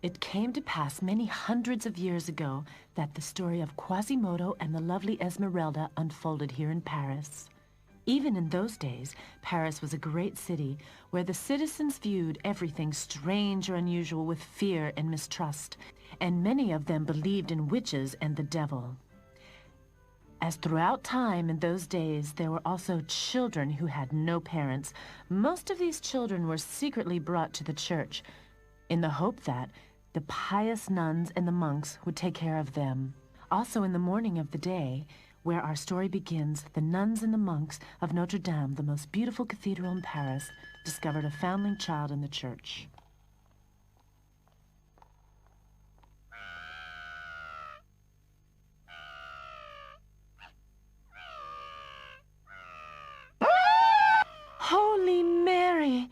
It came to pass many hundreds of years ago that the story of Quasimodo and the lovely Esmeralda unfolded here in Paris. Even in those days, Paris was a great city where the citizens viewed everything strange or unusual with fear and mistrust, and many of them believed in witches and the devil. As throughout time in those days, there were also children who had no parents. Most of these children were secretly brought to the church in the hope that the pious nuns and the monks would take care of them. Also in the morning of the day, where our story begins, the nuns and the monks of Notre Dame, the most beautiful cathedral in Paris, discovered a foundling child in the church. Holy Mary!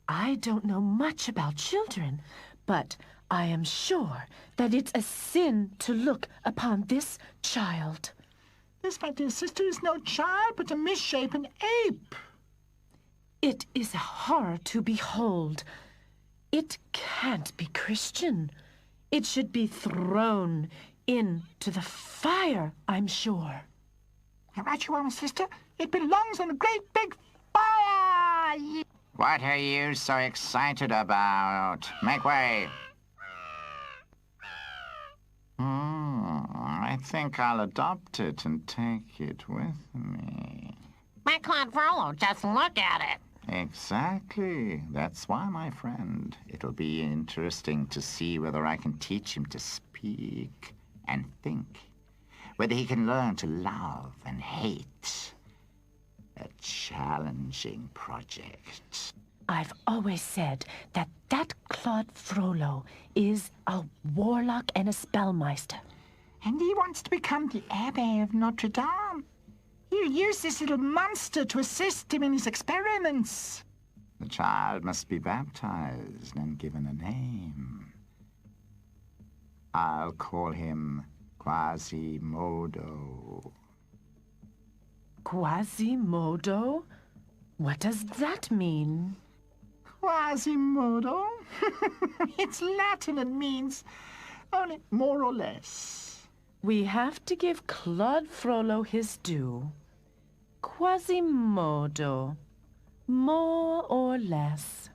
I don't know much about children, but I am sure that it's a sin to look upon this child. This, my dear sister, is no child, but a misshapen ape. It is a horror to behold. It can't be Christian. It should be thrown into the fire, I'm sure. You're right you are, my sister. It belongs on a great big fire. What are you so excited about? Make way. I think I'll adopt it and take it with me. My Claude Frollo, just look at it. Exactly. That's why, my friend, it'll be interesting to see whether I can teach him to speak and think, whether he can learn to love and hate. A challenging project. I've always said that Claude Frollo is a warlock and a spellmeister. And he wants to become the Abbé of Notre Dame. He'll use this little monster to assist him in his experiments. The child must be baptized and given a name. I'll call him Quasimodo. Quasimodo? What does that mean? Quasimodo? It's Latin and means only more or less. We have to give Claude Frollo his due. Quasimodo. More or less.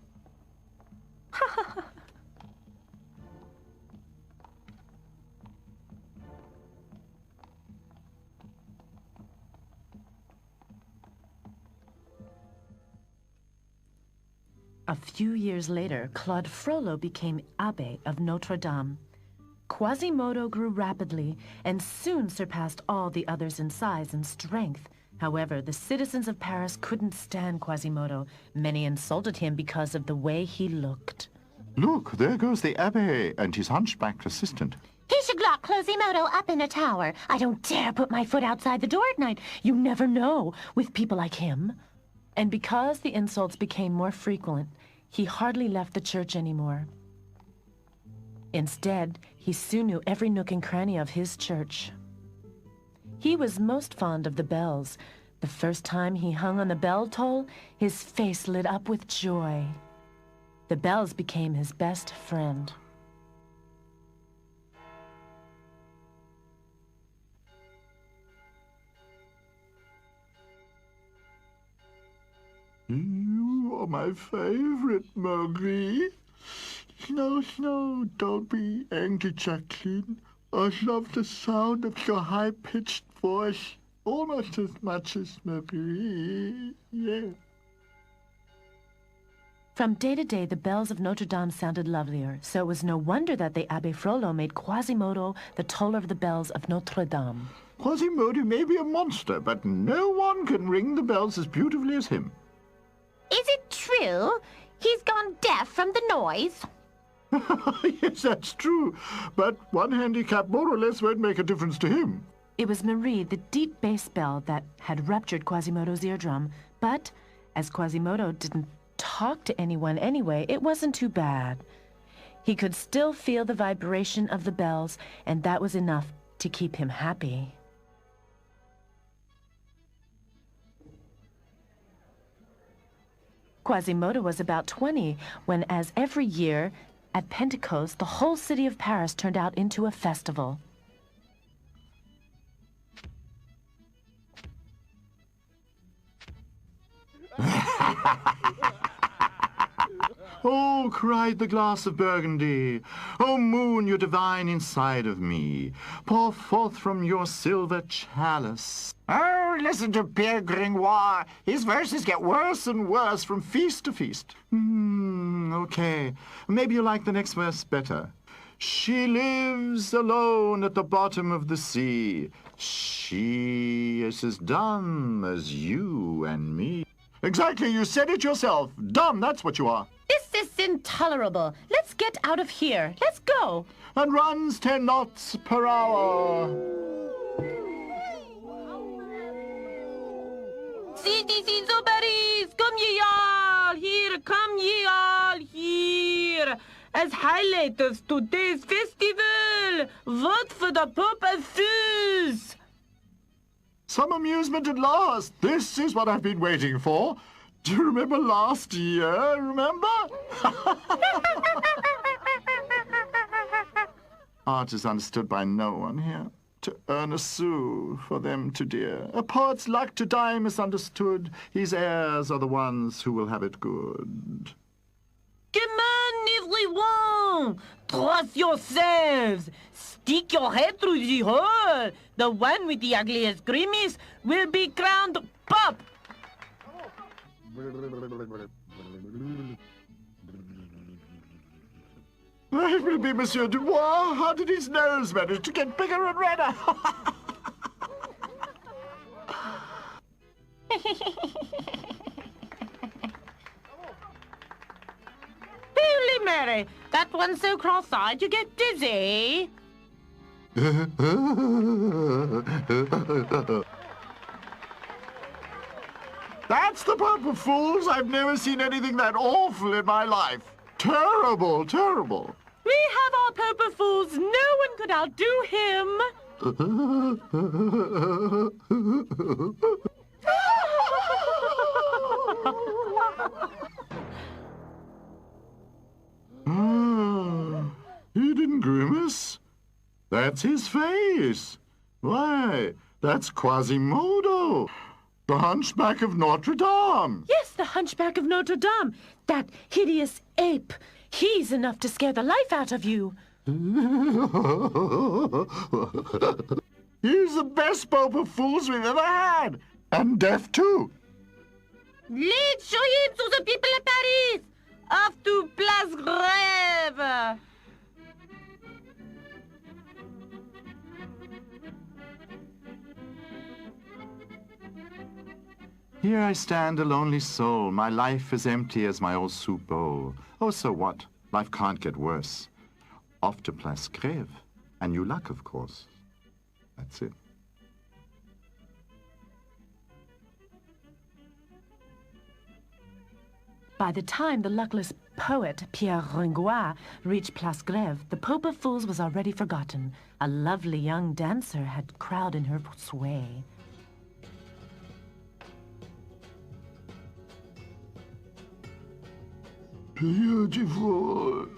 A few years later, Claude Frollo became Abbé of Notre Dame. Quasimodo grew rapidly and soon surpassed all the others in size and strength. However, the citizens of Paris couldn't stand Quasimodo. Many insulted him because of the way he looked. Look, there goes the Abbé and his hunchbacked assistant. He should lock Quasimodo up in a tower. I don't dare put my foot outside the door at night. You never know with people like him. And because the insults became more frequent, he hardly left the church anymore. Instead, he soon knew every nook and cranny of his church. He was most fond of the bells. The first time he hung on the bell toll, his face lit up with joy. The bells became his best friend. You are my favorite, Marie. No, don't be angry, Jacqueline. I love the sound of your high-pitched voice almost as much as Marie. Yeah. From day to day, the bells of Notre Dame sounded lovelier, so it was no wonder that the Abbé Frollo made Quasimodo the toller of the bells of Notre Dame. Quasimodo may be a monster, but no one can ring the bells as beautifully as him. Is it true? He's gone deaf from the noise. Yes, that's true. But one handicap more or less won't make a difference to him. It was Marie, the deep bass bell, that had ruptured Quasimodo's eardrum. But as Quasimodo didn't talk to anyone anyway, it wasn't too bad. He could still feel the vibration of the bells, and that was enough to keep him happy. Quasimodo was about 20 when, as every year, At Pentecost, the whole city of Paris turned out into a festival. Oh, cried the glass of Burgundy, oh, moon, you divine inside of me, pour forth from your silver chalice. Oh, listen to Pierre Gringoire. His verses get worse and worse from feast to feast. Okay. Maybe you like the next verse better. She lives alone at the bottom of the sea. She is as dumb as you and me. Exactly, you said it yourself. Dumb, that's what you are. This is intolerable. Let's get out of here. Let's go. And runs 10 knots per hour. Citizen Paris, come ye all here, come ye all here. As highlight of today's festival, vote for the Pope of Fools. Some amusement at last. This is what I've been waiting for. Do you remember last year, remember? Art is understood by no one here. To earn a sou for them to dear. A poet's luck to die misunderstood. His heirs are the ones who will have it good. Come on, everyone! Trust yourselves! Stick your head through the hole! The one with the ugliest grimace will be crowned Pope! It will be Monsieur Dubois. How did his nose manage to get bigger and redder? Holy Mary! That one's so cross-eyed you get dizzy! That's the Pope of Fools. I've never seen anything that awful in my life. Terrible, terrible. We have our Pope of Fools. No one could outdo him. He didn't grimace. That's his face. Why, that's Quasimodo, the Hunchback of Notre Dame. Yes, the Hunchback of Notre Dame. That hideous ape. He's enough to scare the life out of you. He's the best Pope of Fools we've ever had. And deaf, too. Let's show him to the people of Paris. Off to Place Grève. Here I stand, a lonely soul. My life is empty as my old soup bowl. Oh, so what? Life can't get worse. Off to Place Grève. And you luck, of course. That's it. By the time the luckless poet Pierre Gringoire reached Place Grève, the Pope of Fools was already forgotten. A lovely young dancer had crowd in her sway. Beautiful.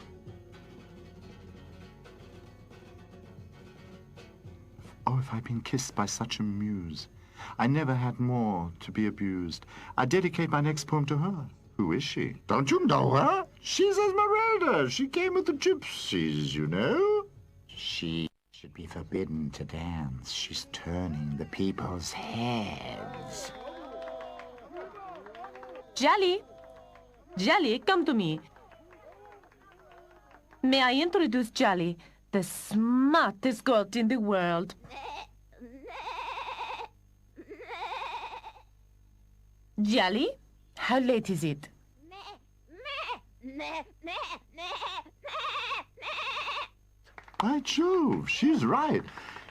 Oh, if I'd been kissed by such a muse. I never had more to be abused. I dedicate my next poem to her. Who is she? Don't you know her? She's Esmeralda. She came with the gypsies, you know. She should be forbidden to dance. She's turning the people's heads. Jolly! Jolly, come to me. May I introduce Jolly, the smartest goat in the world? Jolly, how late is it? By Jove, she's right.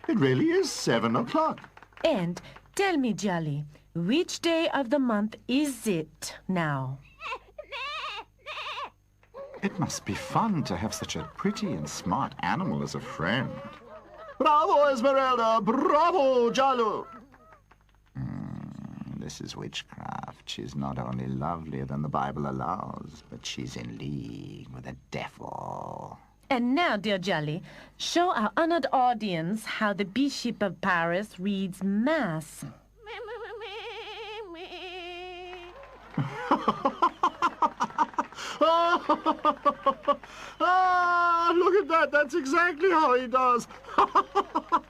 It really is 7 o'clock. And tell me, Jolly, which day of the month is it now? It must be fun to have such a pretty and smart animal as a friend. Bravo, Esmeralda! Bravo, Jalo! This is witchcraft. She's not only lovelier than the Bible allows, but she's in league with the devil. And now, dear Jelly, show our honored audience how the Bishop of Paris reads Mass. Ah, look at that. That's exactly how he does. The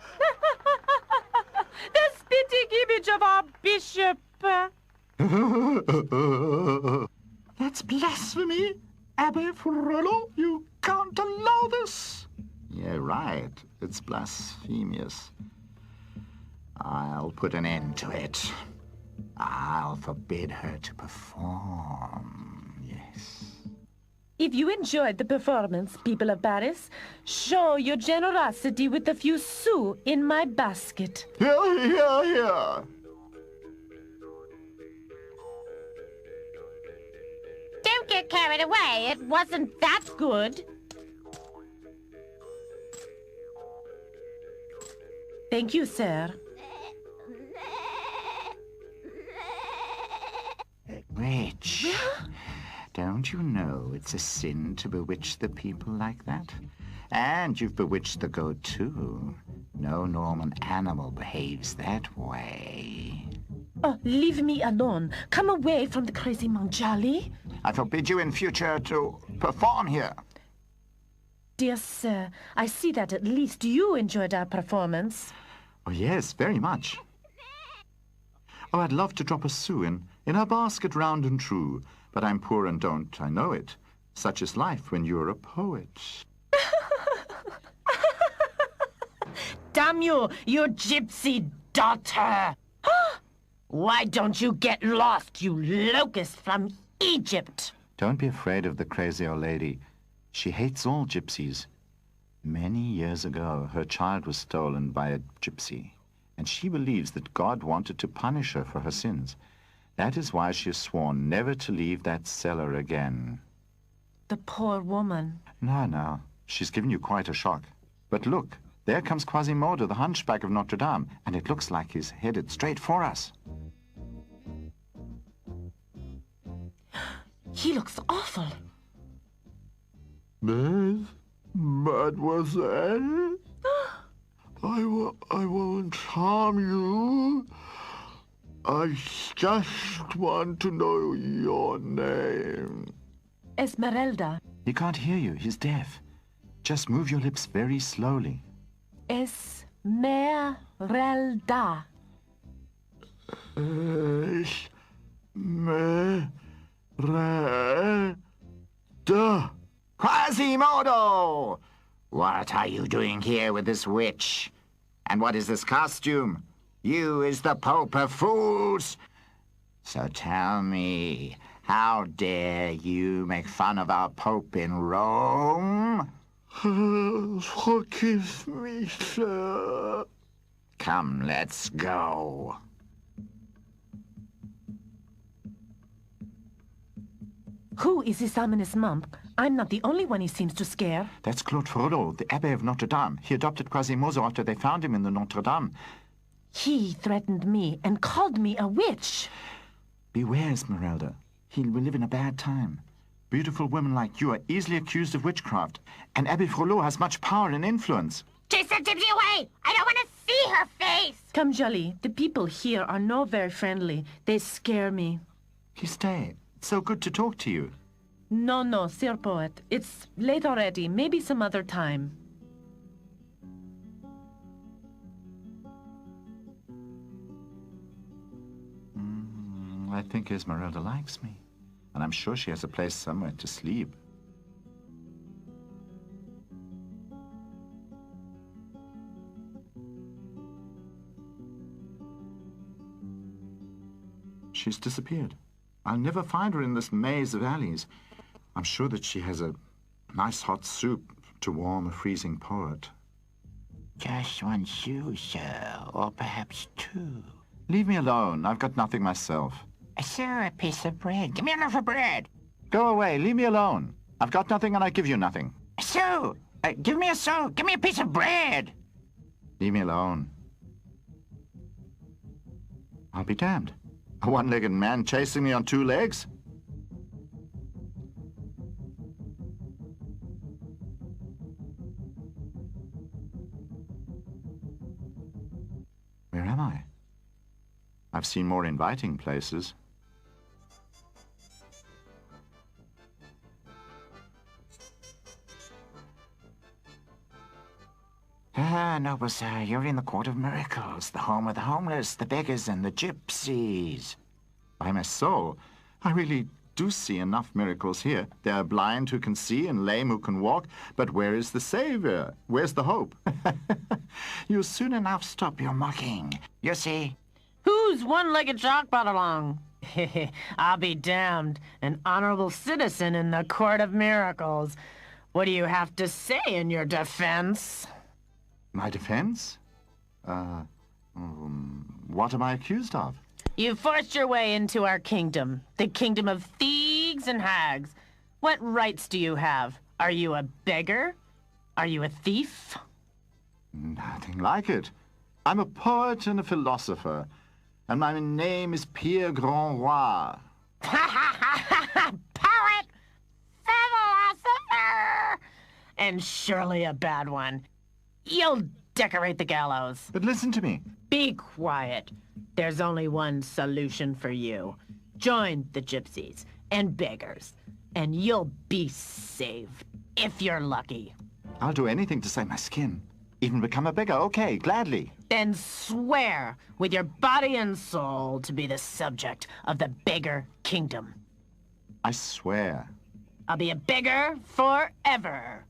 spitting image of our bishop. That's blasphemy. Abbe Frollo, you can't allow this. Yeah, right. It's blasphemous. I'll put an end to it. I'll forbid her to perform, yes. If you enjoyed the performance, people of Paris, show your generosity with a few sous in my basket. Here, here, here. Don't get carried away. It wasn't that good. Thank you, sir. Witch, don't you know it's a sin to bewitch the people like that? And you've bewitched the goat, too. No Norman animal behaves that way. Oh, leave me alone. Come away from the crazy monk, Jolly. I forbid you in future to perform here. Dear sir, I see that at least you enjoyed our performance. Oh, yes, very much. Oh, I'd love to drop a sou in her basket round and true, but I'm poor and don't, I know it. Such is life when you're a poet. Damn you, you gypsy daughter! Why don't you get lost, you locust from Egypt? Don't be afraid of the crazy old lady. She hates all gypsies. Many years ago, her child was stolen by a gypsy, and she believes that God wanted to punish her for her sins. That is why she has sworn never to leave that cellar again. The poor woman. No, she's given you quite a shock. But look, there comes Quasimodo, the Hunchback of Notre Dame, and it looks like he's headed straight for us. He looks awful. Mademoiselle? I won't harm you. I just want to know your name. Esmeralda. He can't hear you. He's deaf. Just move your lips very slowly. Esmeralda. Esmeralda. Quasimodo! What are you doing here with this witch? And what is this costume? You is the Pope of Fools. So tell me, how dare you make fun of our Pope in Rome? Forgive me, sir. Come, let's go. Who is this ominous monk? I'm not the only one he seems to scare. That's Claude Frollo, the Abbé of Notre Dame. He adopted Quasimodo after they found him in the Notre Dame. He threatened me and called me a witch. Beware, Esmeralda. He will live in a bad time. Beautiful women like you are easily accused of witchcraft, and Abbé Frollo has much power and influence. Chase that gypsy away! I don't want to see her face! Come, Jolly. The people here are not very friendly. They scare me. Please stay. It's so good to talk to you. No, Sir Poet. It's late already. Maybe some other time. I think Esmeralda likes me. And I'm sure she has a place somewhere to sleep. She's disappeared. I'll never find her in this maze of alleys. I'm sure that she has a nice hot soup to warm a freezing poet. Just one shoe, sir, or perhaps two. Leave me alone. I've got nothing myself. Sir, a piece of bread. Give me a loaf of bread. Go away. Leave me alone. I've got nothing and I give you nothing. Sue, give me a sou. Give me a piece of bread. Leave me alone. I'll be damned. A one-legged man chasing me on two legs? Where am I? I've seen more inviting places. Noble sir, you're in the Court of Miracles, the home of the homeless, the beggars, and the gypsies. By my soul, I really do see enough miracles here. There are blind who can see and lame who can walk, but where is the Savior? Where's the hope? You'll soon enough stop your mocking. You see? Who's one-legged jock brought along? I'll be damned. An honorable citizen in the Court of Miracles. What do you have to say in your defense? My defense? What am I accused of? You forced your way into our kingdom, the kingdom of thieves and hags. What rights do you have? Are you a beggar? Are you a thief? Nothing like it. I'm a poet and a philosopher, and my name is Pierre Grand Roi. Poet! Philosopher! And surely a bad one. You'll decorate the gallows. But listen to me. Be quiet. There's only one solution for you. Join the gypsies and beggars, and you'll be saved, if you're lucky. I'll do anything to save my skin. Even become a beggar, okay, gladly. Then swear with your body and soul to be the subject of the beggar kingdom. I swear. I'll be a beggar forever.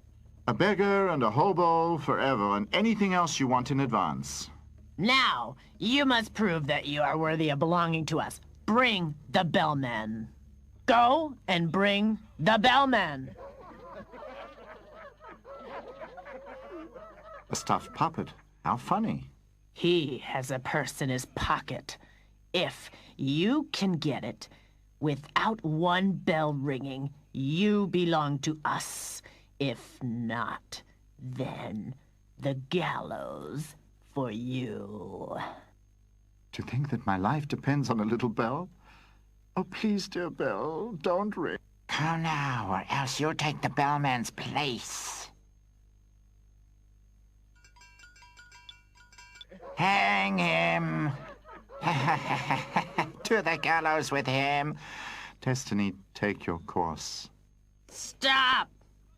A beggar and a hobo forever, and anything else you want in advance. Now, you must prove that you are worthy of belonging to us. Bring the bellman. Go and bring the bellman. A stuffed puppet. How funny. He has a purse in his pocket. If you can get it, without one bell ringing, you belong to us. If not, then the gallows for you. To think that my life depends on a little bell? Oh, please, dear bell, don't ring. Come now, or else you'll take the bellman's place. Hang him! To the gallows with him! Destiny, take your course. Stop!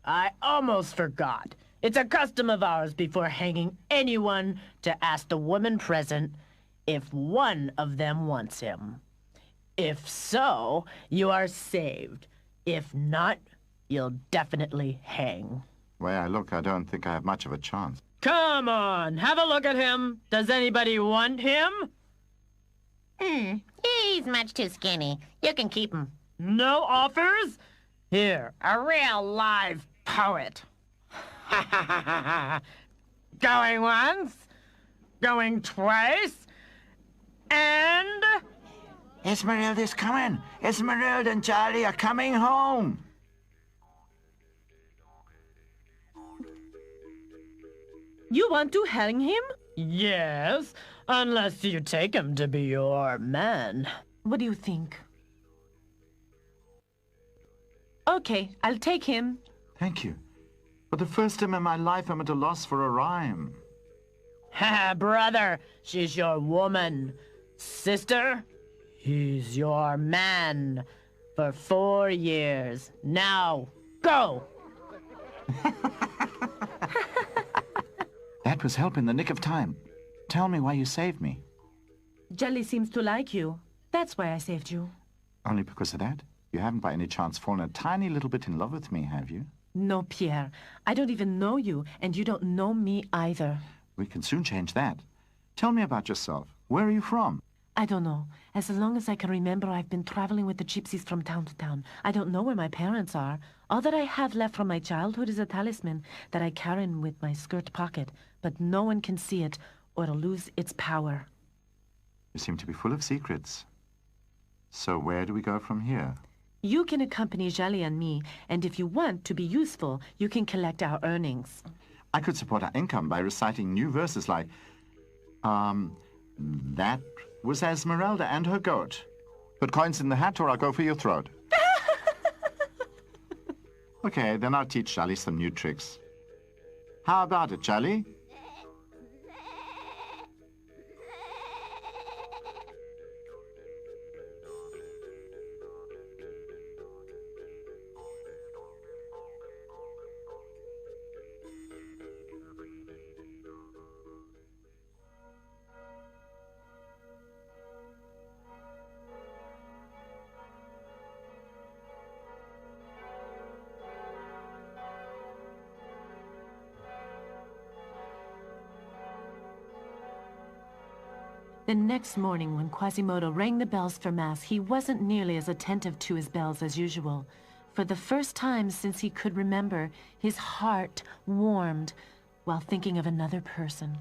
I almost forgot. It's a custom of ours before hanging anyone to ask the women present if one of them wants him. If so, you are saved. If not, you'll definitely hang. The way I look, I don't think I have much of a chance. Come on, have a look at him. Does anybody want him? He's much too skinny. You can keep him. No offers? Here, a real live poet. Going once, going twice, and... Esmeralda's coming! Esmeralda and Charlie are coming home! You want to hang him? Yes, unless you take him to be your man. What do you think? Okay, I'll take him. Thank you. For the first time in my life, I'm at a loss for a rhyme. Ha, brother, she's your woman. Sister, he's your man. For 4 years. Now, go! That was help in the nick of time. Tell me why you saved me. Jelly seems to like you. That's why I saved you. Only because of that? You haven't by any chance fallen a tiny little bit in love with me, have you? No, Pierre. I don't even know you, and you don't know me either. We can soon change that. Tell me about yourself. Where are you from? I don't know. As long as I can remember, I've been traveling with the gypsies from town to town. I don't know where my parents are. All that I have left from my childhood is a talisman that I carry in with my skirt pocket, but no one can see it, or it'll lose its power. You seem to be full of secrets. So where do we go from here? You can accompany Jelly and me, and if you want to be useful, you can collect our earnings. I could support our income by reciting new verses like, that was Esmeralda and her goat, Put coins in the hat or I'll go for your throat. Okay, then I'll teach Charlie some new tricks. How about it, Charlie? The next morning, when Quasimodo rang the bells for Mass, he wasn't nearly as attentive to his bells as usual. For the first time since he could remember, his heart warmed while thinking of another person.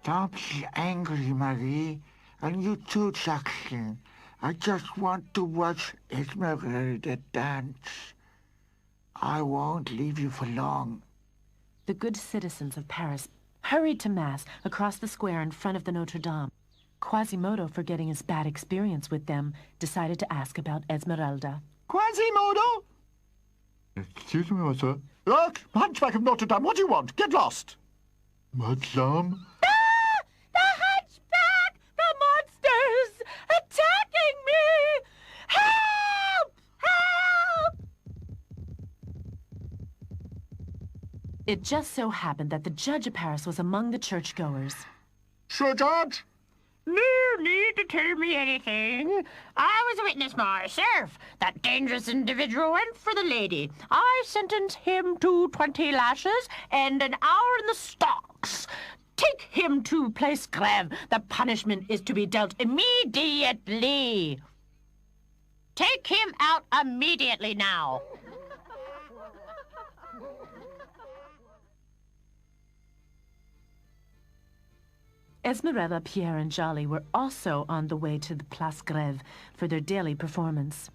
Don't be angry, Marie. And you too, Jacqueline. I just want to watch Esmeralda dance. I won't leave you for long. The good citizens of Paris hurried to Mass across the square in front of the Notre Dame. Quasimodo, forgetting his bad experience with them, decided to ask about Esmeralda. Quasimodo? Excuse me, monsieur. Look, Hunchback of Notre Dame, what do you want? Get lost. Madame? The Hunchback! The monsters! Attacking me! Help! Help! It just so happened that the judge of Paris was among the churchgoers. Sir Judge? No need to tell me anything. I was a witness myself. That dangerous individual went for the lady. I sentence him to 20 lashes and an hour in the stocks. Take him to Place Grève. The punishment is to be dealt immediately. Take him out immediately now. Esmeralda, Pierre, and Jolly were also on the way to the Place Grève for their daily performance.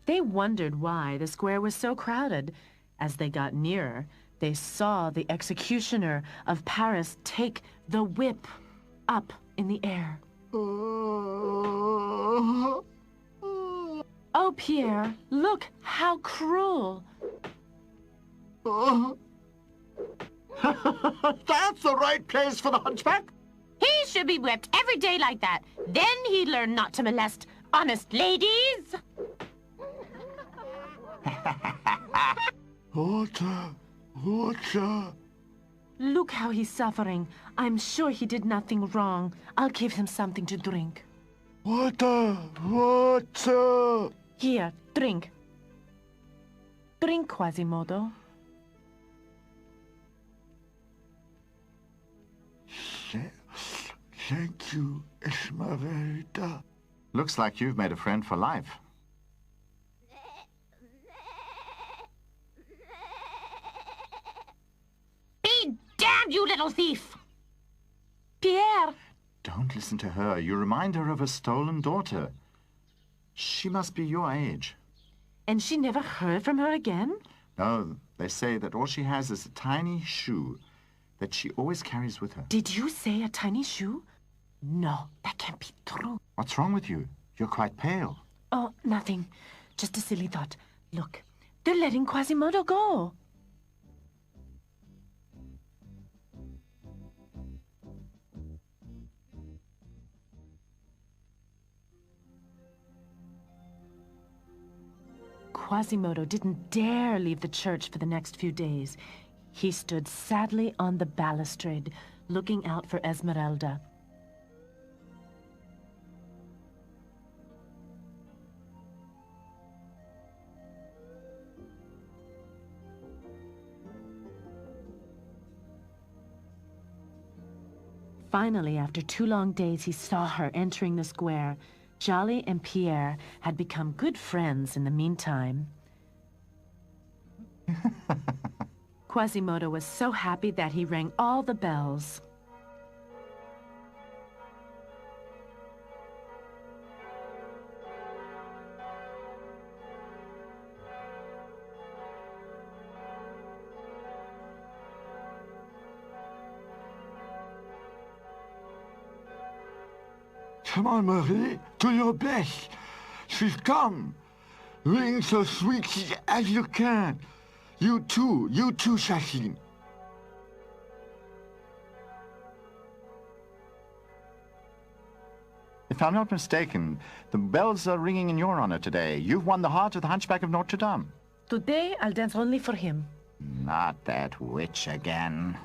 They wondered why the square was so crowded. As they got nearer, they saw the executioner of Paris take the whip up in the air. Oh, Pierre, look how cruel. That's the right place for the Hunchback. He should be whipped every day like that. Then he'd learn not to molest honest ladies. Water! Water! Look how he's suffering. I'm sure he did nothing wrong. I'll give him something to drink. Water! Water! Here, drink. Drink, Quasimodo. Thank you, Esmeralda. Looks like you've made a friend for life. Be damned, you little thief! Pierre! Don't listen to her. You remind her of a stolen daughter. She must be your age. And she never heard from her again? No, they say that all she has is a tiny shoe that she always carries with her. Did you say a tiny shoe? No, that can't be true. What's wrong with you? You're quite pale. Oh, nothing. Just a silly thought. Look, they're letting Quasimodo go. Quasimodo didn't dare leave the church for the next few days. He stood sadly on the balustrade, looking out for Esmeralda. Finally, after 2 long days, he saw her entering the square. Jolly and Pierre had become good friends in the meantime. Quasimodo was so happy that he rang all the bells. Come on, Marie. Do your best. She's come. Ring so sweet as you can. You too, Jacqueline. If I'm not mistaken, the bells are ringing in your honor today. You've won the heart of the Hunchback of Notre Dame. Today, I'll dance only for him. Not that witch again.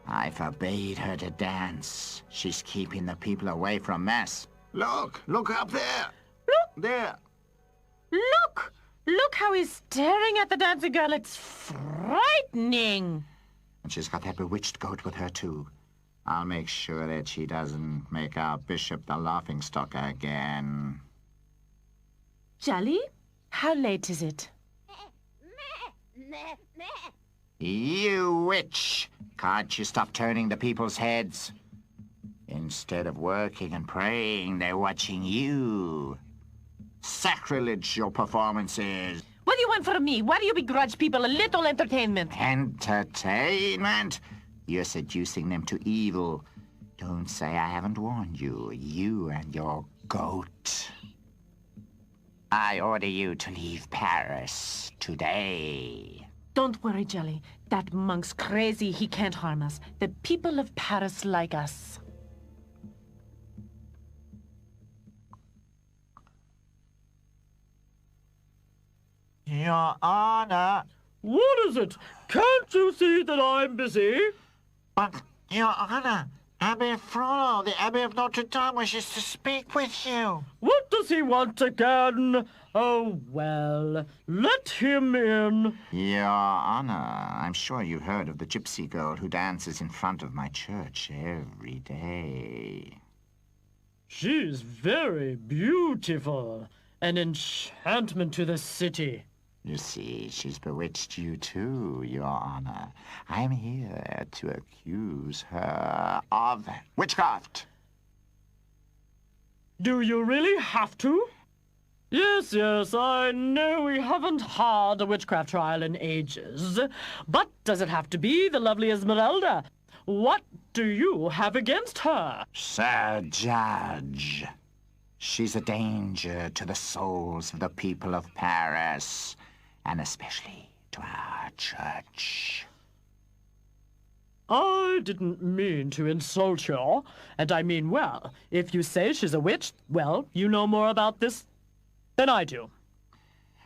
I forbade her to dance. She's keeping the people away from Mass. Look up there. Look. There. Look how he's staring at the dancing girl. It's frightening. And she's got that bewitched goat with her, too. I'll make sure that she doesn't make our bishop the laughingstock again. Jolly, how late is it? You witch! Can't you stop turning the people's heads? Instead of working and praying, they're watching you. Sacrilege, your performances. What do you want from me? Why do you begrudge people a little entertainment? Entertainment? You're seducing them to evil. Don't say I haven't warned you. You and your goat. I order you to leave Paris today. Don't worry, Jolly. That monk's crazy. He can't harm us. The people of Paris like us. Your Honor. What is it? Can't you see that I'm busy? But, Your Honor, Abbé Frollo, the Abbé of Notre Dame, wishes to speak with you. What does he want again? Oh, well, let him in. Your Honor, I'm sure you've heard of the gypsy girl who dances in front of my church every day. She's very beautiful. An enchantment to the city. You see, she's bewitched you too, Your Honor. I'm here to accuse her of witchcraft. Do you really have to? Yes, I know we haven't had a witchcraft trial in ages. But does it have to be the lovely Esmeralda? What do you have against her? Sir Judge, she's a danger to the souls of the people of Paris, and especially to our church. I didn't mean to insult you, and I mean well. If you say she's a witch, well, you know more about this than I do.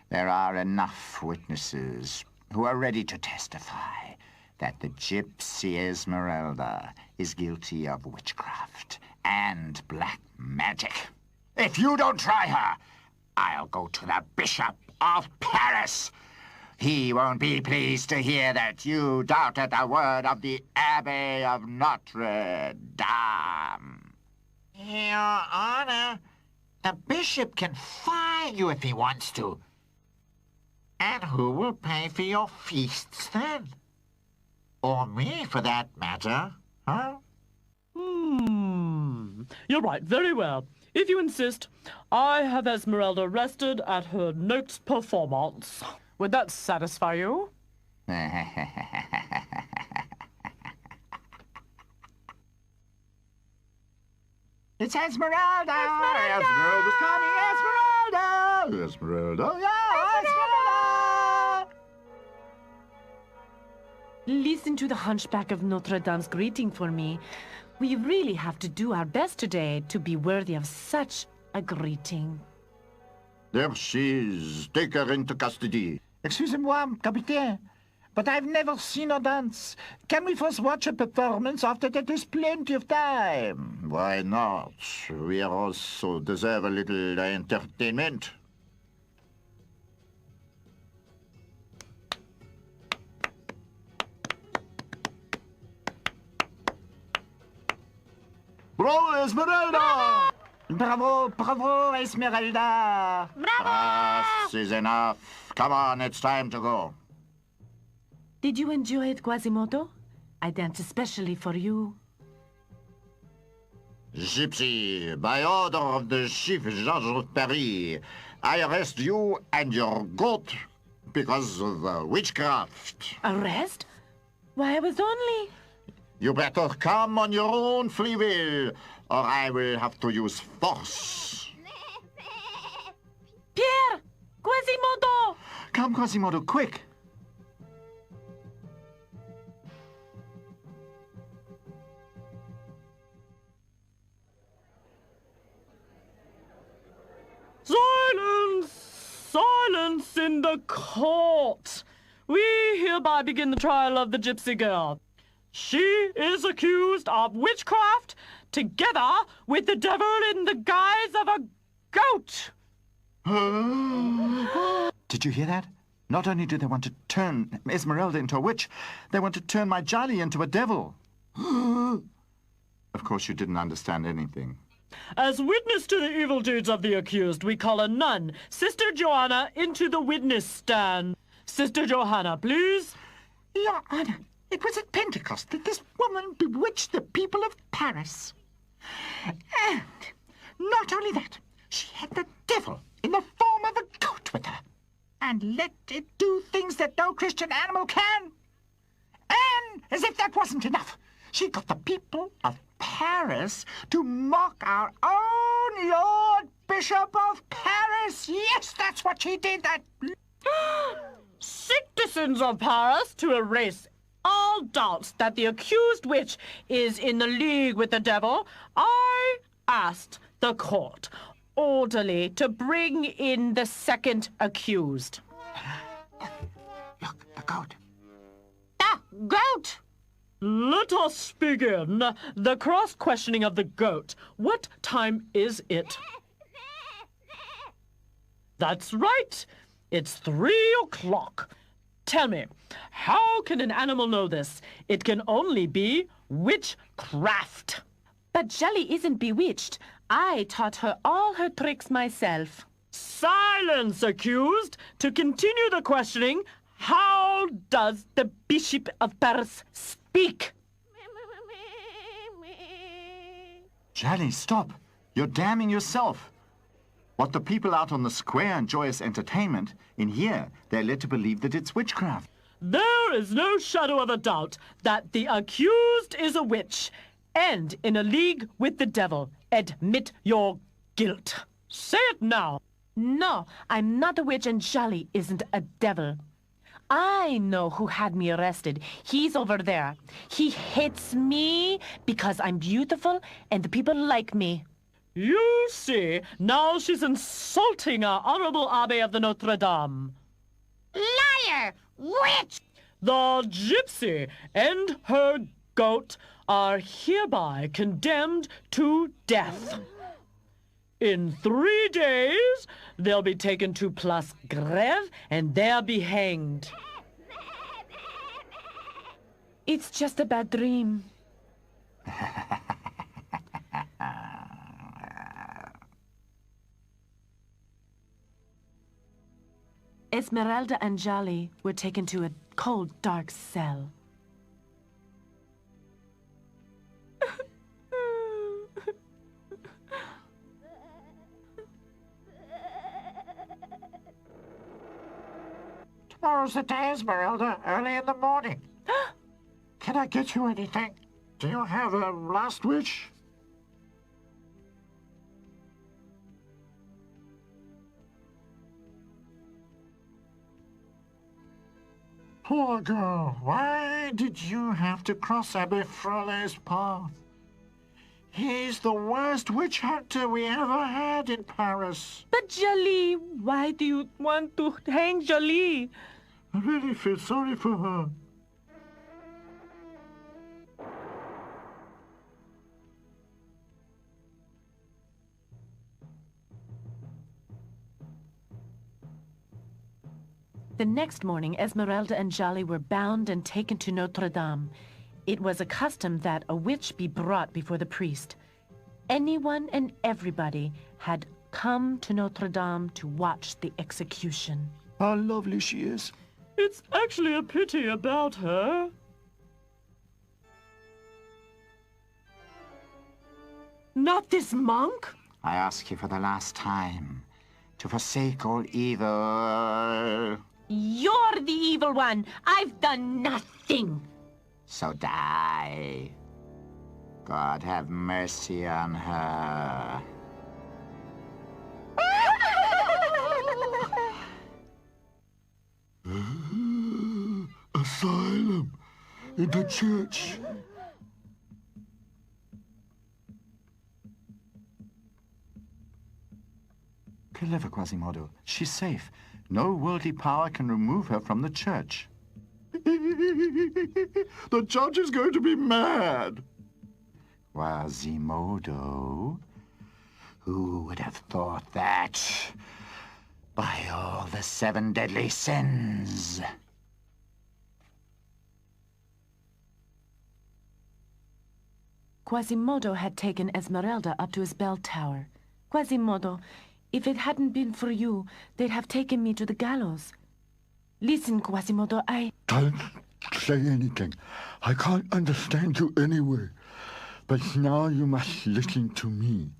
There are enough witnesses who are ready to testify that the gypsy Esmeralda is guilty of witchcraft and black magic. If you don't try her, I'll go to the Bishop of Paris. He won't be pleased to hear that you doubted the word of the Abbé of Notre Dame. Your Honor, the bishop can fire you if he wants to. And who will pay for your feasts then? Or me, for that matter, huh? You're right, very well. If you insist, I have Esmeralda arrested at her next performance. Would that satisfy you? It's Esmeralda! Esmeralda's coming! Esmeralda! Esmeralda! Yeah, Esmeralda! Listen to the Hunchback of Notre Dame's greeting for me. We really have to do our best today to be worthy of such a greeting. There she is. Take her into custody. Excusez-moi, Capitaine, but I've never seen her dance. Can we first watch a performance? After that, there's plenty of time. Why not? We also deserve a little entertainment. Bravo, Esmeralda! Bravo, bravo, Esmeralda! This is enough. Come on, it's time to go. Did you enjoy it, Quasimodo? I danced especially for you. Gypsy, by order of the Chief Judge of Paris, I arrest you and your goat because of witchcraft. Arrest? Why, I was only... You better come on your own free will, or I will have to use force. Pierre! Quasimodo! Come, Quasimodo, quick! Silence! Silence in the court! We hereby begin the trial of the gypsy girl. She is accused of witchcraft together with the devil in the guise of a goat. Did you hear that? Not only do they want to turn Esmeralda into a witch, they want to turn my Jolly into a devil. Of course you didn't understand anything. As witness to the evil deeds of the accused, we call a nun, Sister Johanna, into the witness stand. Sister Johanna, please. Your Honor, it was at Pentecost that this woman bewitched the people of Paris. And not only that, she had the devil in the form of a goat with her, and let it do things that no Christian animal can. And as if that wasn't enough, she got the people of Paris to mock our own Lord Bishop of Paris. Yes, that's what she did, that... Citizens of Paris, to erase all doubts that the accused witch is in the league with the devil, I asked the court orderly to bring in the second accused. Look, the goat. Ah, goat! Let us begin the cross-questioning of the goat. What time is it? That's right. It's 3 o'clock. Tell me, how can an animal know this? It can only be witchcraft. But Jolly isn't bewitched. I taught her all her tricks myself. Silence, accused! To continue the questioning, how does the Bishop of Paris speak? Jolly, stop. You're damning yourself. What the people out on the square enjoy as entertainment, in here, they're led to believe that it's witchcraft. There is no shadow of a doubt that the accused is a witch and in a league with the devil. Admit your guilt. Say it now. No, I'm not a witch and Jolly isn't a devil. I know who had me arrested. He's over there. He hates me because I'm beautiful and the people like me. You see, now she's insulting our honorable Abbé of the Notre Dame. Liar! Witch! The gypsy and her goat are hereby condemned to death. In 3 days, they'll be taken to Place Grève and there be hanged. It's just a bad dream. Esmeralda and Jolly were taken to a cold, dark cell. Tomorrow's the day, Esmeralda, early in the morning. Can I get you anything? Do you have a last wish? Poor girl, why did you have to cross Abbé Frolay's path? He's the worst witch hunter we ever had in Paris. But Jolly, why do you want to hang Jolly? I really feel sorry for her. The next morning, Esmeralda and Jolly were bound and taken to Notre Dame. It was a custom that a witch be brought before the priest. Anyone and everybody had come to Notre Dame to watch the execution. How lovely she is. It's actually a pity about her. Not this monk? I ask you for the last time to forsake all evil. You're the evil one. I've done nothing. So die. God have mercy on her. Asylum in the church. Clever, Quasimodo. She's safe. No worldly power can remove her from the church. The judge is going to be mad. Quasimodo? Who would have thought that? By all the 7 deadly sins. Quasimodo had taken Esmeralda up to his bell tower. Quasimodo, if it hadn't been for you, they'd have taken me to the gallows. Listen, Quasimodo, Don't say anything. I can't understand you anyway. But now you must listen to me.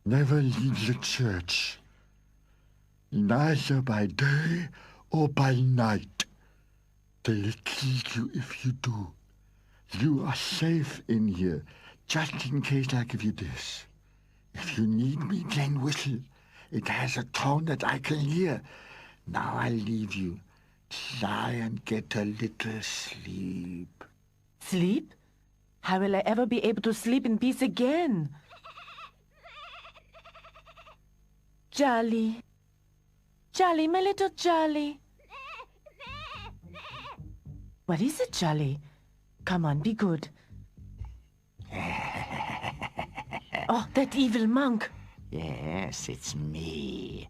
Never leave the church. Neither by day or by night. They'll kill you if you do. You are safe in here, just in case I give you this. If you need me, then whistle. It has a tone that I can hear. Now I'll leave you. Try and get a little sleep. Sleep? How will I ever be able to sleep in peace again? Jolly. Jolly, my little Jolly. What is it, Jolly? Come on, be good. Oh, that evil monk. Yes, it's me.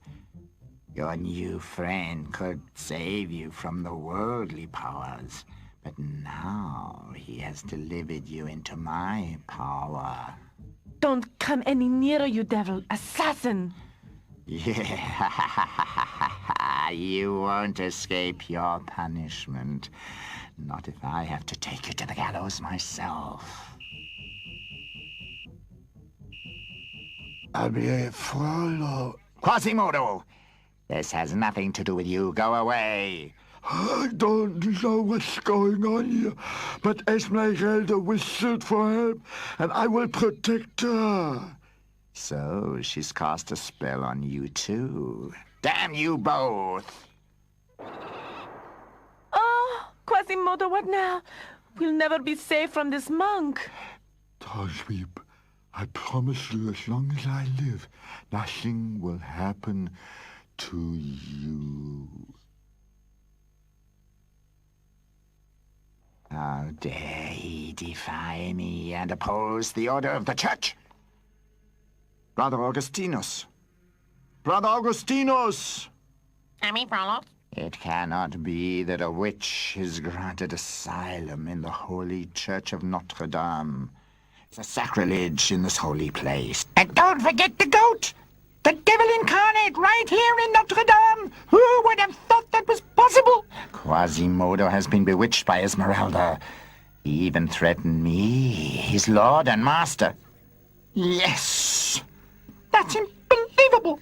Your new friend could save you from the worldly powers, but now he has delivered you into my power. Don't come any nearer, you devil. Assassin! Yeah, you won't escape your punishment. Not if I have to take you to the gallows myself. Quasimodo! This has nothing to do with you. Go away. I don't know what's going on here, but Esmeralda whistled for help, and I will protect her. So she's cast a spell on you too. Damn you both! Oh, Quasimodo, what now? We'll never be safe from this monk. Don't weep. I promise you, as long as I live, nothing will happen to you. How dare he defy me and oppose the order of the church? Brother Augustinus! Brother Augustinus! Frollo? It cannot be that a witch is granted asylum in the holy church of Notre Dame. It's a sacrilege in this holy place. And don't forget the goat! The devil incarnate right here in Notre Dame! Who would have thought that was possible? Quasimodo has been bewitched by Esmeralda. He even threatened me, his lord and master. Yes! That's unbelievable!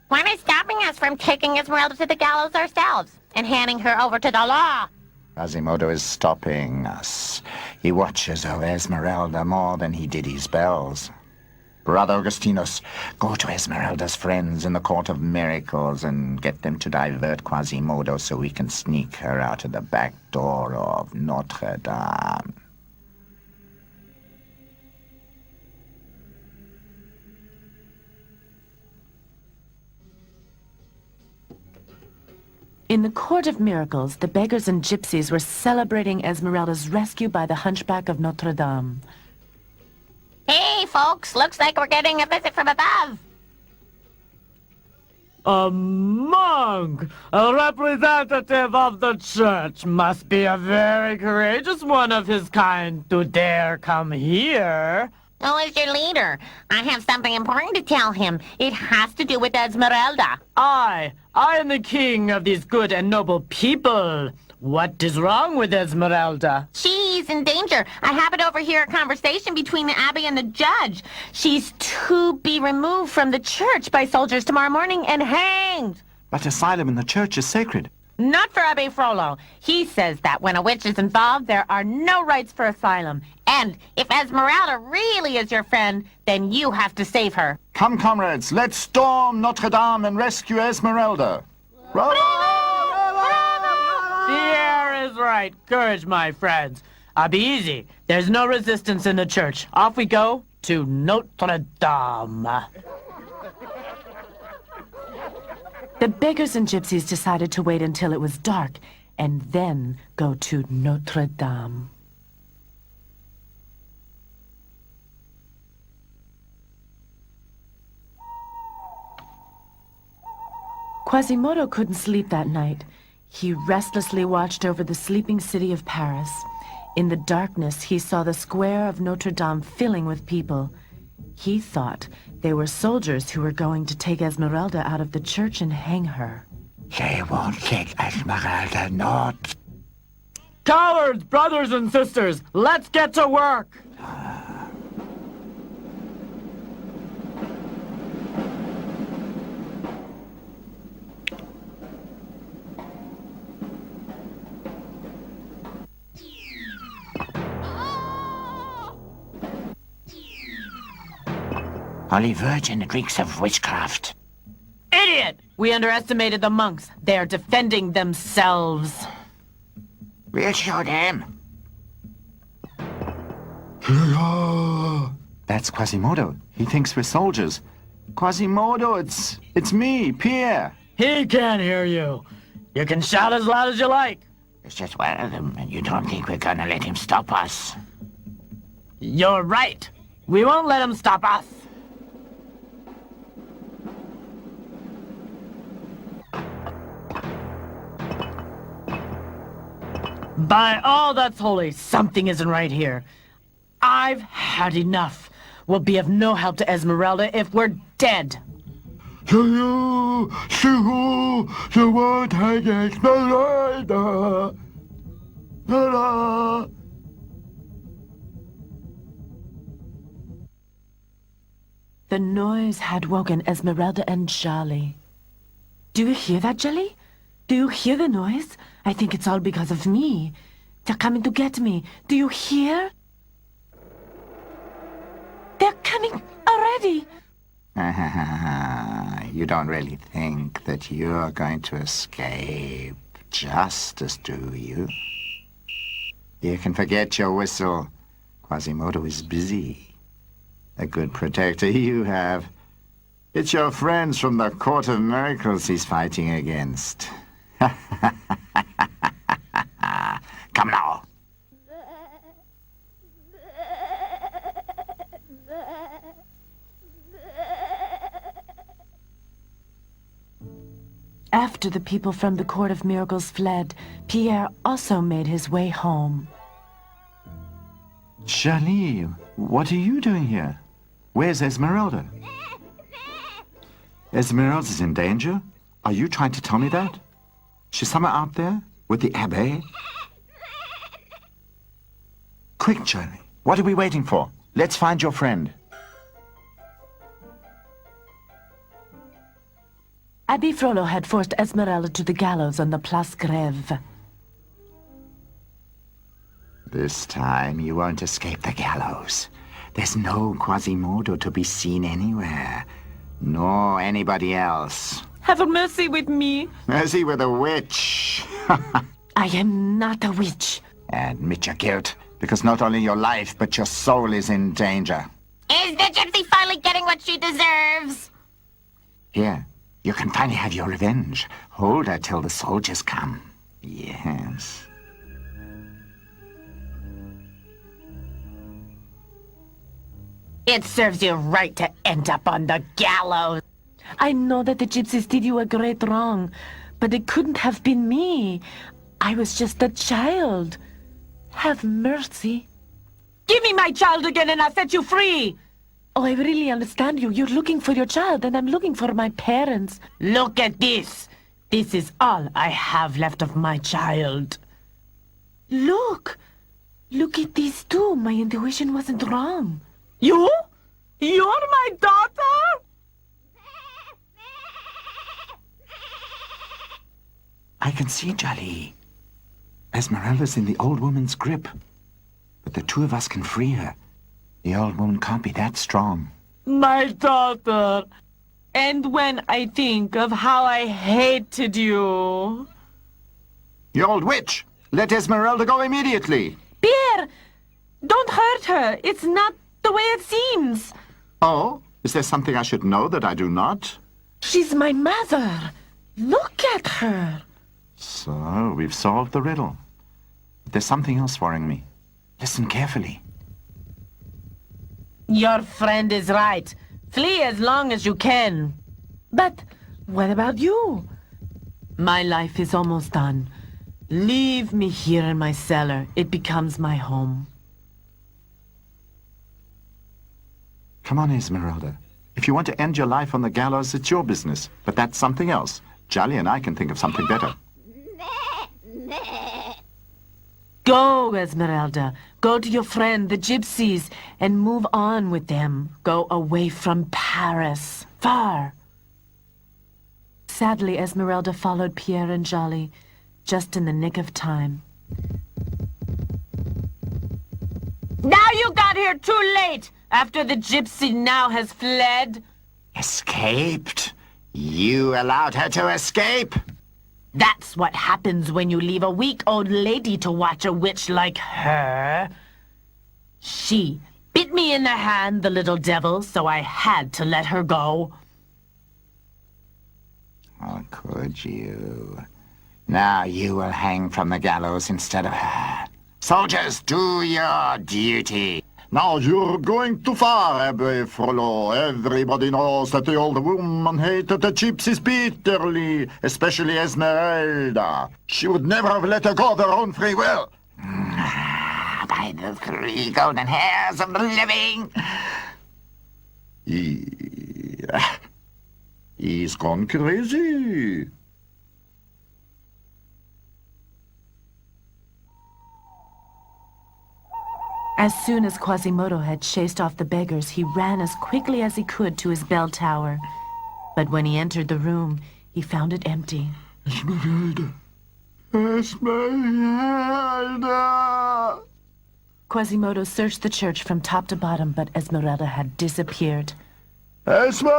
What is stopping us from taking Esmeralda to the gallows ourselves and handing her over to the law? Quasimodo is stopping us. He watches over Esmeralda more than he did his bells. Brother Augustinus, go to Esmeralda's friends in the Court of Miracles and get them to divert Quasimodo so we can sneak her out of the back door of Notre Dame. In the Court of Miracles, the beggars and gypsies were celebrating Esmeralda's rescue by the Hunchback of Notre Dame. Hey, folks, looks like we're getting a visit from above. A monk, a representative of the church, must be a very courageous one of his kind to dare come here. Who is your leader? I have something important to tell him. It has to do with Esmeralda. I am the king of these good and noble people. What is wrong with Esmeralda? She's in danger. I happen to overhear a conversation between the abbey and the judge. She's to be removed from the church by soldiers tomorrow morning and hanged. But asylum in the church is sacred. Not for Abbe Frollo. He says that when a witch is involved, there are no rights for asylum. And if Esmeralda really is your friend, then you have to save her. Come, comrades, let's storm Notre Dame and rescue Esmeralda. Bravo! The air is right. Courage, my friends. I'll be easy. There's no resistance in the church. Off we go to Notre Dame. The beggars and gypsies decided to wait until it was dark and then go to Notre Dame. Quasimodo couldn't sleep that night. He restlessly watched over the sleeping city of Paris. In the darkness, he saw the square of Notre Dame filling with people. He thought they were soldiers who were going to take Esmeralda out of the church and hang her. They won't take Esmeralda, not. Cowards, brothers and sisters, let's get to work. Holy Virgin, it reeks of witchcraft. Idiot! We underestimated the monks. They're defending themselves. We'll show them. That's Quasimodo. He thinks we're soldiers. Quasimodo, it's me, Pierre. He can't hear you. You can shout as loud as you like. It's just one of them, and you don't think we're gonna let him stop us? You're right. We won't let him stop us. By all that's holy, something isn't right here. I've had enough. We'll be of no help to Esmeralda if we're dead. You won't hang Esmeralda. The noise had woken Esmeralda and Charlie. Do you hear that, Jelly? Do you hear the noise? I think it's all because of me. They're coming to get me. Do you hear? They're coming already. You don't really think that you're going to escape justice, do you? You can forget your whistle. Quasimodo is busy. A good protector you have. It's your friends from the Court of Miracles he's fighting against. Come now. After the people from the Court of Miracles fled, Pierre also made his way home. Charlie, what are you doing here? Where's Esmeralda? Esmeralda's in danger? Are you trying to tell me that? She's somewhere out there with the Abbé? Quick, Charlie. What are we waiting for? Let's find your friend. Abbé Frollo had forced Esmeralda to the gallows on the Place Grève. This time you won't escape the gallows. There's no Quasimodo to be seen anywhere, nor anybody else. Have mercy with me. Mercy with a witch. I am not a witch. Admit your guilt, because not only your life, but your soul is in danger. Is the gypsy finally getting what she deserves? Here, you can finally have your revenge. Hold her till the soldiers come. Yes. It serves you right to end up on the gallows. I know that the gypsies did you a great wrong, but it couldn't have been me. I was just a child. Have mercy. Give me my child again and I'll set you free. Oh, I really understand you. You're looking for your child, and I'm looking for my parents. Look at this. This is all I have left of my child. Look! Look at these two. My intuition wasn't wrong. You? You're my daughter? I can see Jolly. Esmeralda's in the old woman's grip. But the two of us can free her. The old woman can't be that strong. My daughter. And when I think of how I hated you. You old witch! Let Esmeralda go immediately! Pierre! Don't hurt her. It's not the way it seems. Oh? Is there something I should know that I do not? She's my mother. Look at her. So, we've solved the riddle. But there's something else worrying me. Listen carefully. Your friend is right. Flee as long as you can. But what about you? My life is almost done. Leave me here in my cellar. It becomes my home. Come on, Esmeralda. If you want to end your life on the gallows, it's your business. But that's something else. Jolly and I can think of something better. Go, Esmeralda. Go to your friend, the gypsies, and move on with them. Go away from Paris. Far. Sadly, Esmeralda followed Pierre and Jolly, just in the nick of time. Now you got here too late, after the gypsy now has fled. Escaped? You allowed her to escape? That's what happens when you leave a weak old lady to watch a witch like her. She bit me in the hand, the little devil, so I had to let her go. Oh, could you? Now you will hang from the gallows instead of her. Soldiers, do your duty. Now you're going too far, Abbe Frollo. Everybody knows that the old woman hated the gypsies bitterly, especially Esmeralda. She would never have let her go of her own free will. By the 3 golden hairs of the living. He's gone crazy. As soon as Quasimodo had chased off the beggars, he ran as quickly as he could to his bell tower. But when he entered the room, he found it empty. Esmeralda! Esmeralda! Quasimodo searched the church from top to bottom, but Esmeralda had disappeared. Esmeralda!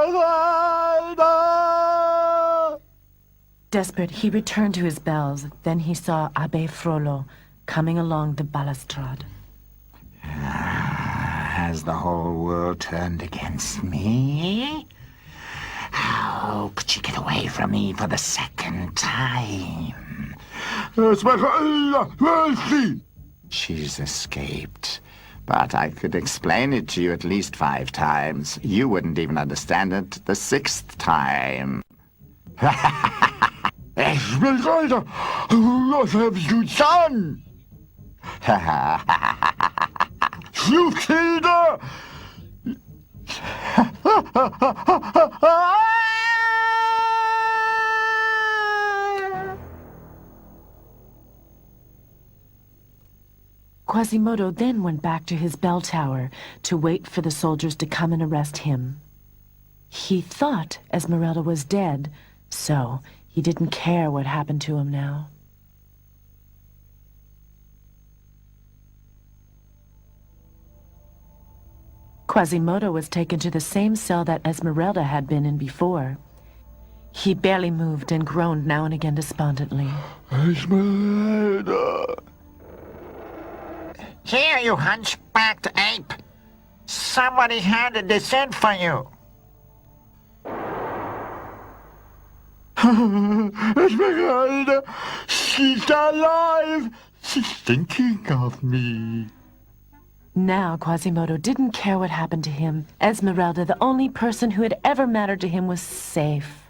Desperate, he returned to his bells. Then he saw Abbe Frollo coming along the balustrade. Has the whole world turned against me? How could she get away from me for the second time? Esmeralda, where is she? She's escaped. But I could explain it to you at least 5 times. You wouldn't even understand it the 6th time. Esmeralda, what have you done? You killed her! Quasimodo then went back to his bell tower to wait for the soldiers to come and arrest him. He thought Esmeralda was dead, so he didn't care what happened to him now. Quasimodo was taken to the same cell that Esmeralda had been in before. He barely moved and groaned now and again despondently. Esmeralda! Here, you hunchbacked ape. Somebody handed this in for you. Esmeralda! She's alive! She's thinking of me. Now Quasimodo didn't care what happened to him. Esmeralda, the only person who had ever mattered to him, was safe.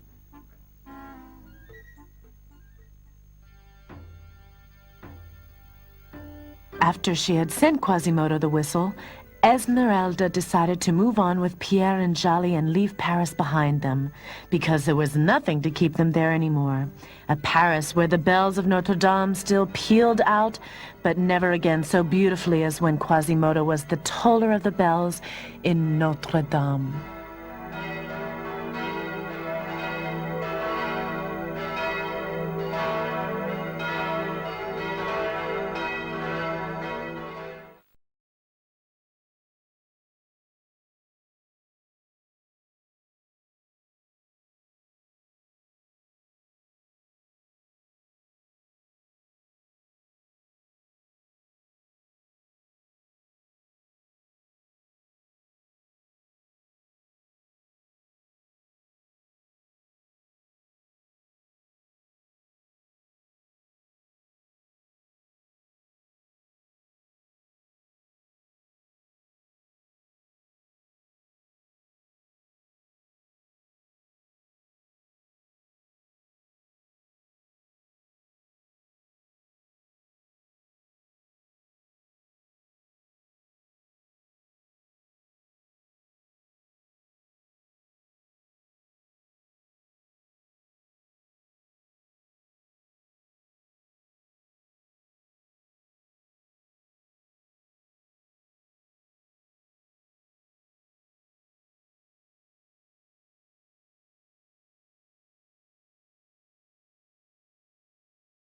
After she had sent Quasimodo the whistle, Esmeralda decided to move on with Pierre and Jolly and leave Paris behind them, because there was nothing to keep them there anymore. A Paris where the bells of Notre Dame still pealed out, but never again so beautifully as when Quasimodo was the toller of the bells in Notre Dame.